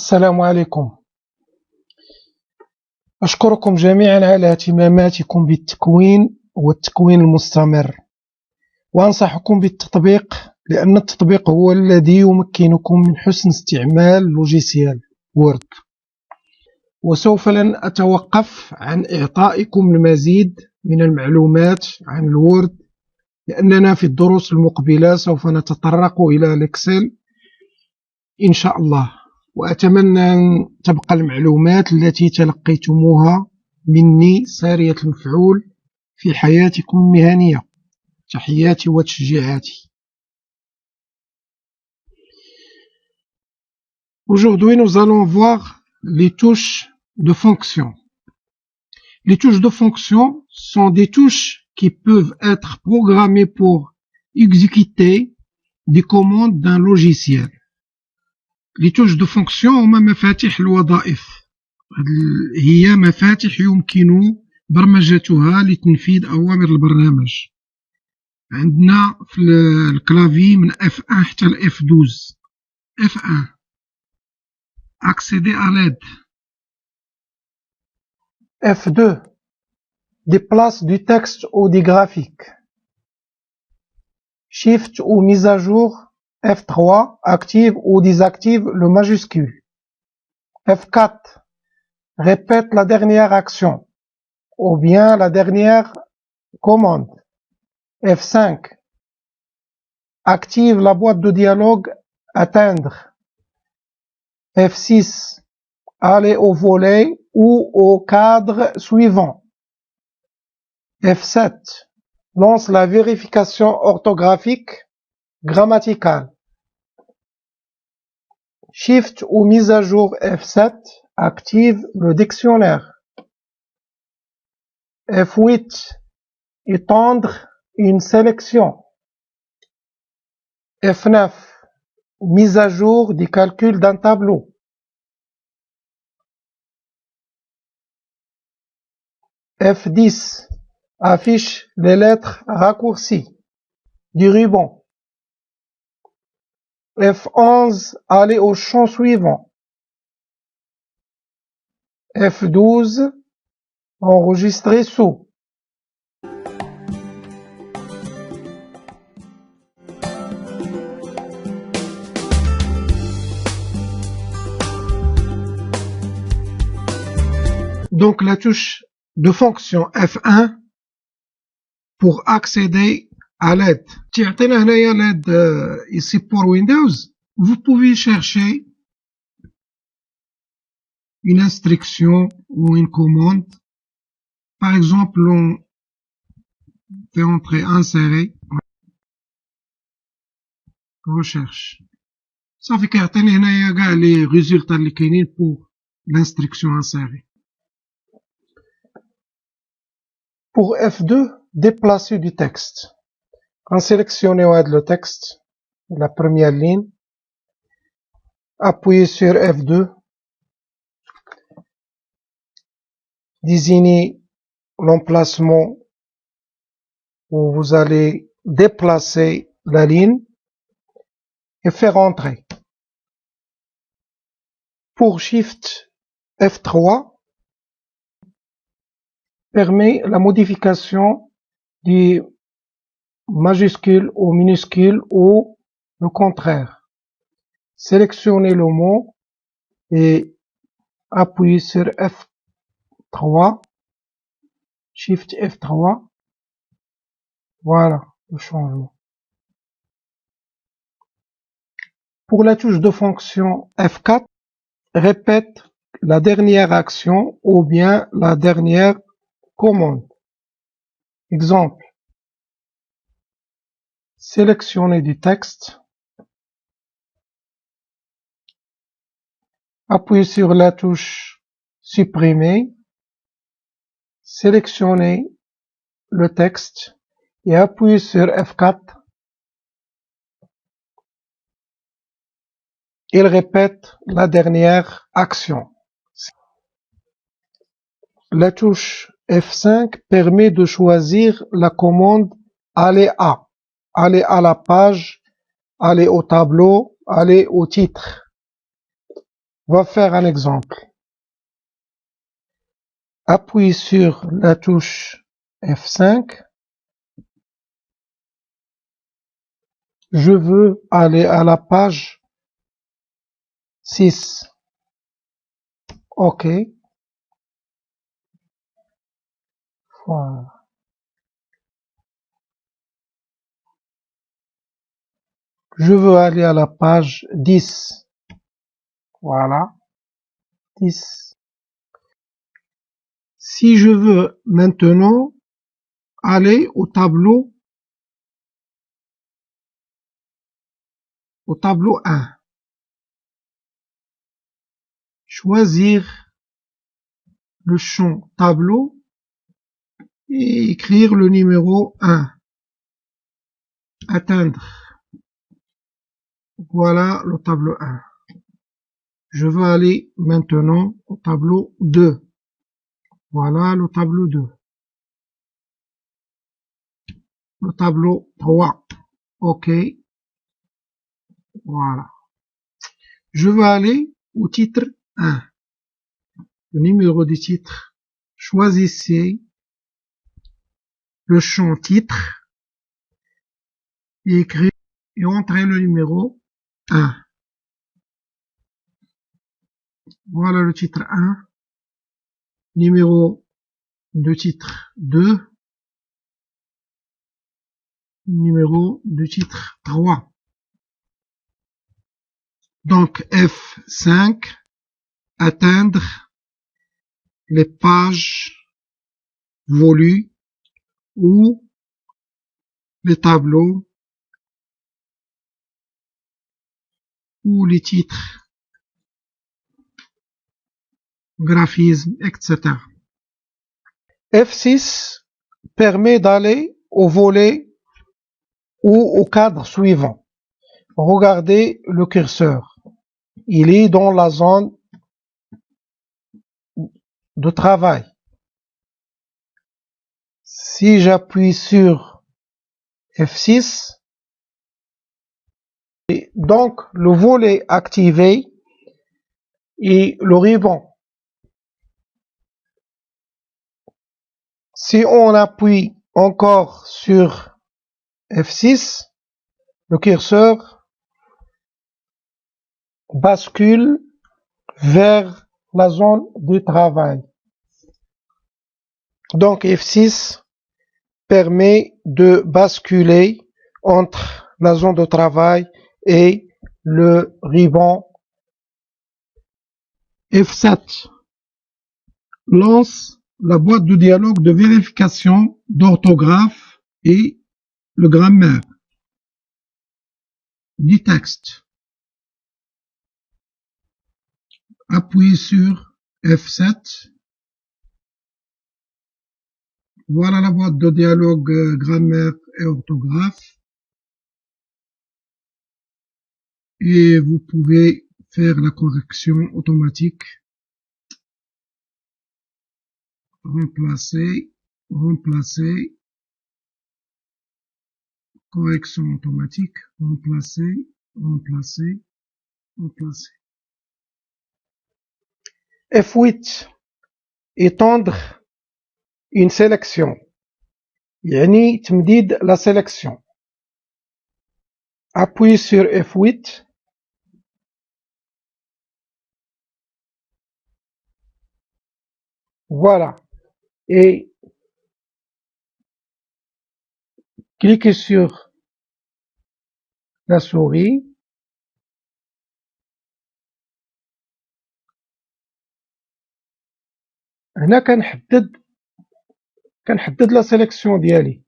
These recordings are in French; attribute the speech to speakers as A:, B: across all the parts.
A: السلام عليكم. أشكركم جميعا على اهتماماتكم بالتكوين والتكوين المستمر، وأنصحكم بالتطبيق لأن التطبيق هو الذي يمكنكم من حسن استعمال لوجيسيال وورد. وسوف لن أتوقف عن إعطائكم المزيد من المعلومات عن الوورد، لأننا في الدروس المقبلة سوف نتطرق إلى الإكسل إن شاء الله. وأتمنى أن تبقى المعلومات التي تلقيتموها مني سارية المفعول في حياتكم المهنية. تحياتي وتشجيعاتي. Aujourd'hui, nous allons voir les touches de fonction. Les touches de fonction sont des touches qui peuvent être programmées pour exécuter des commandes d'un logiciel. Les touches de fonction هما مفاتيح الوظائف، هي مفاتيح يمكن برمجتها لتنفيذ أوامر البرنامج. عندنا في الكلافي من F1 حتى ل F12. F1 accéder à l'aide. F2 déplace du texte ou des graphiques. Shift ou mise à jour. F3 active ou désactive le majuscule. F4 répète la dernière action ou bien la dernière commande. F5 active la boîte de dialogue atteindre. F6 aller au volet ou au cadre suivant. F7 lance la vérification orthographique grammaticale. Shift ou mise à jour F7 active le dictionnaire. F8 étendre une sélection. F9 mise à jour du calcul d'un tableau. F10 affiche les lettres raccourcies du ruban. F11 aller au champ suivant. F12 enregistrer sous. Donc la touche de fonction F1 pour accéder à l'aide. تعطينا هنايا l'aide ici pour Windows. Vous pouvez chercher une instruction ou une commande. Par exemple, on fait entrer insérer recherche. Ça fait كيعطيني هنايا كاع لي résultats اللي كاينين pour l'instruction insérer. Pour F2, déplacer du texte. En sélectionnant le texte, la première ligne, appuyez sur F2, désignez l'emplacement où vous allez déplacer la ligne et faire entrer. Pour Shift F3, permet la modification du majuscule au minuscule ou le contraire. Sélectionnez le mot et appuyez sur F3, Shift F3. Voilà le changement. Pour la touche de fonction F4, répète la dernière action ou bien la dernière commande. Exemple. Sélectionnez du texte. Appuyez sur la touche supprimer. Sélectionnez le texte et appuyez sur F4. Il répète la dernière action. La touche F5 permet de choisir la commande aller à la page, aller au tableau, aller au titre. On va faire un exemple. Appuie sur la touche F5. Je veux aller à la page 6. OK. Voilà. Je veux aller à la page 10. Voilà. 10. Si je veux maintenant aller au tableau 1, choisir le champ tableau et écrire le numéro 1. Atteindre. Voilà le tableau 1. Je veux aller maintenant au tableau 2. Voilà le tableau 2. Le tableau 3. OK. Voilà. Je veux aller au titre 1. Le numéro du titre. Choisissez le champ titre et écrivez et entrez le numéro 1. Voilà le titre 1. Numéro de titre 2. Numéro de titre 3. Donc F5, atteindre les pages volues ou les tableaux ou les titres, graphismes, etc. F6 permet d'aller au volet ou au cadre suivant. Regardez le curseur. Il est dans la zone de travail. Si j'appuie sur F6, et donc le volet activé et le ruban. Si on appuie encore sur F6, le curseur bascule vers la zone de travail. Donc F6 permet de basculer entre la zone de travail et le ruban. F7 lance la boîte de dialogue de vérification d'orthographe et le grammaire du texte. Appuyez sur F7. Voilà la boîte de dialogue grammaire et orthographe. Et vous pouvez faire la correction automatique. Remplacer, remplacer. Correction automatique. Remplacer, remplacer, remplacer. F8. Étendre une sélection. يعني تمديد la sélection. Appuyez sur F8. Voilà. Et cliquez sur la souris. هنا كنحدد لا سيليكسيون ديالي.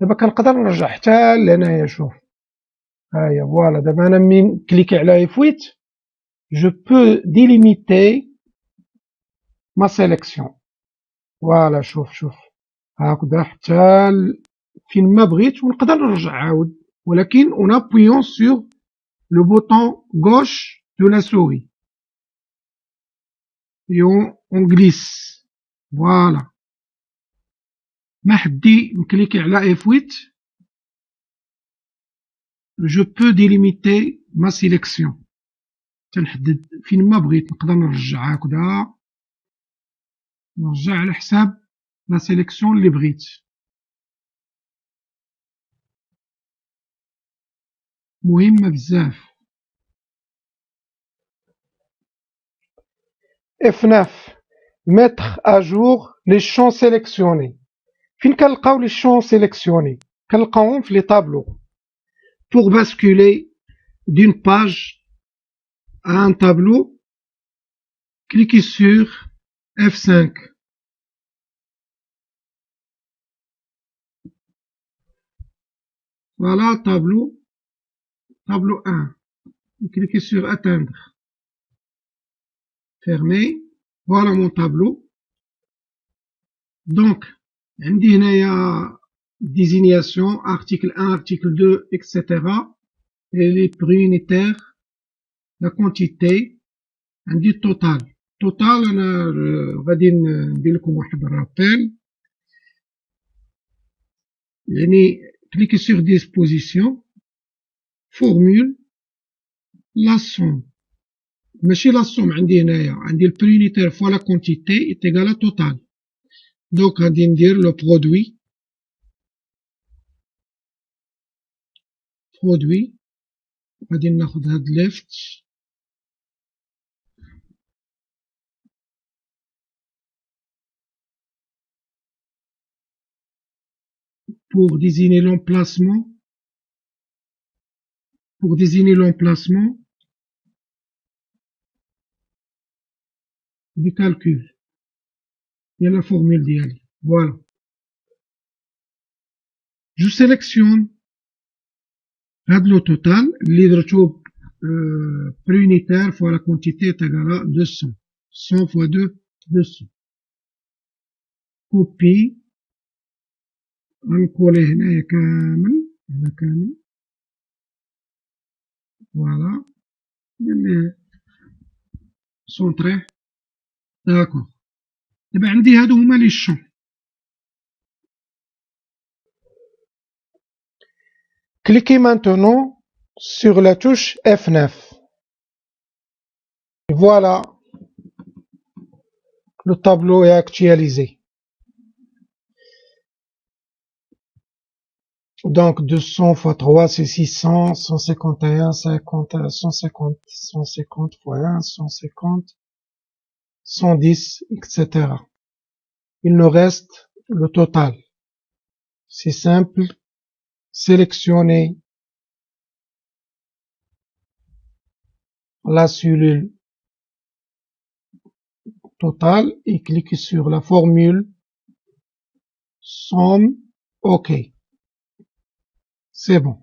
A: دابا كنقدر نرجع حتى لهنايا. شوف هاهي فوالا. دابا انا من كليكي على F8 je peux délimiter ma sélection. فوالا شوف هكذا حتى فين ما بغيت ونقدر نرجع عاود، ولكن en appuyant sur le bouton gauche de la souris et on glisse. فوالا. ما حدي نكليكي على F8 je peux délimiter ma sélection. تنحدد فين ما بغيت نقدر نرجع هكذا نرجع على حساب لا سيليكسيون اللي بغيت مهمة بزاف. F9 mettre à jour les champs sélectionnés. فين كنلقاو les champs sélectionnés كنلقاوهم في les tableaux. Pour basculer d'une page à un tableau, cliquez sur F5. Voilà tableau 1. Cliquez sur atteindre. Fermez. Voilà mon tableau. Donc, عندي هنايا désignation article 1, article 2, etc. Et les prix unitaires, la quantité, عندي total. Total أنا غادي ندير لكم واحد الرابيل. يعني cliquez sur disposition, formule, la somme. ماشي la somme عندي هنايا عندي le prix unitaire fois la quantité est égal à total. Donc غادي ندير le produit غادي ناخد هاد left pour désigner l'emplacement du calcul. Il y a la formule d'IALI. Voilà. Je sélectionne le total. L'hydrotope prix unitaire fois la quantité est égale à 200. 100 fois 2, 200. Copie. غنكولي هنايا كامل هنا كامل. فوالا سونطريه. داكوغ. دابا عندي هادو هما لي شون. Cliquez maintenant sur la touche F9. Et voilà, le tableau est actualisé. Donc 200 fois 3 c'est 600, 151, 50, 150, 150 fois 1, 150, 110, etc. Il nous reste le total. C'est simple. Sélectionnez la cellule totale et cliquez sur la formule somme. OK. C'est bon.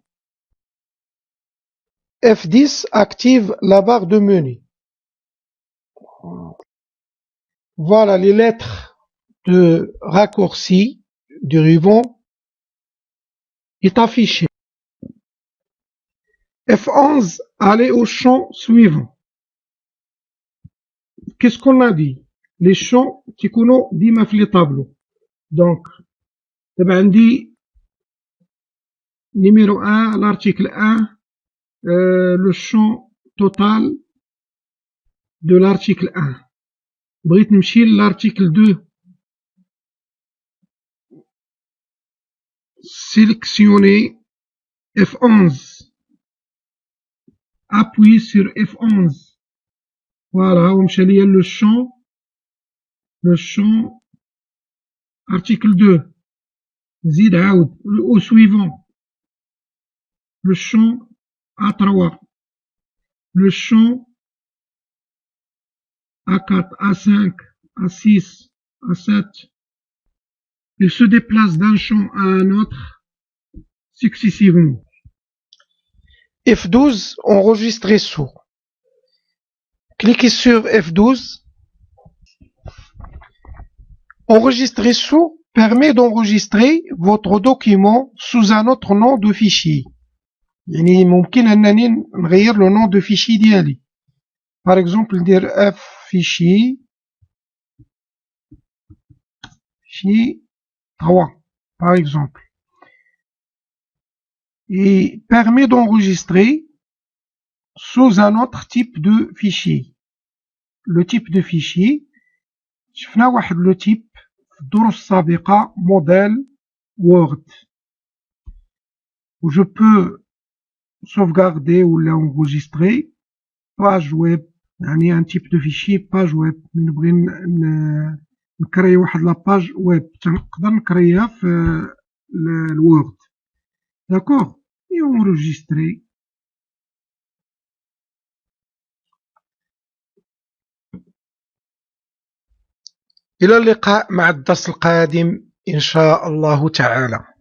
A: F10 active la barre de menu. Voilà les lettres de raccourci du ruban est affiché. F11, allez au champ suivant. Qu'est-ce qu'on a dit? Les champs qui connaissent ديما في les tableaux. Donc, دابا عندي numéro 1, l'article 1, le champ total de l'article 1. بغيت نمشي l'article 2. Sélectionnez F11. Appuyez sur F11. Voilà, on مشى ليا le champ article 2. زيد عاود au suivant. Le champ A3. Le champ A4, A5, A6, A7. Il se déplace d'un champ à un autre successivement. F12, enregistrer sous. Cliquez sur F12. Enregistrer sous permet d'enregistrer votre document sous un autre nom de fichier. يعني ممكن أنني نغير le nom de fichier ديالي. Par exemple ندير F fichier 3 par exemple. Et permet d'enregistrer sous un autre type de fichier. Le type de fichier, شفنا واحد le type في الدروس السابقة modèle Word où je peux sauvegarder ou l'enregistrer page web يعني un type de fichier page web نبغي نكري واحد لا page web تنقدر نكريها في الوورد d'accord et enregistrer. إلى اللقاء مع الدرس القادم إن شاء الله تعالى.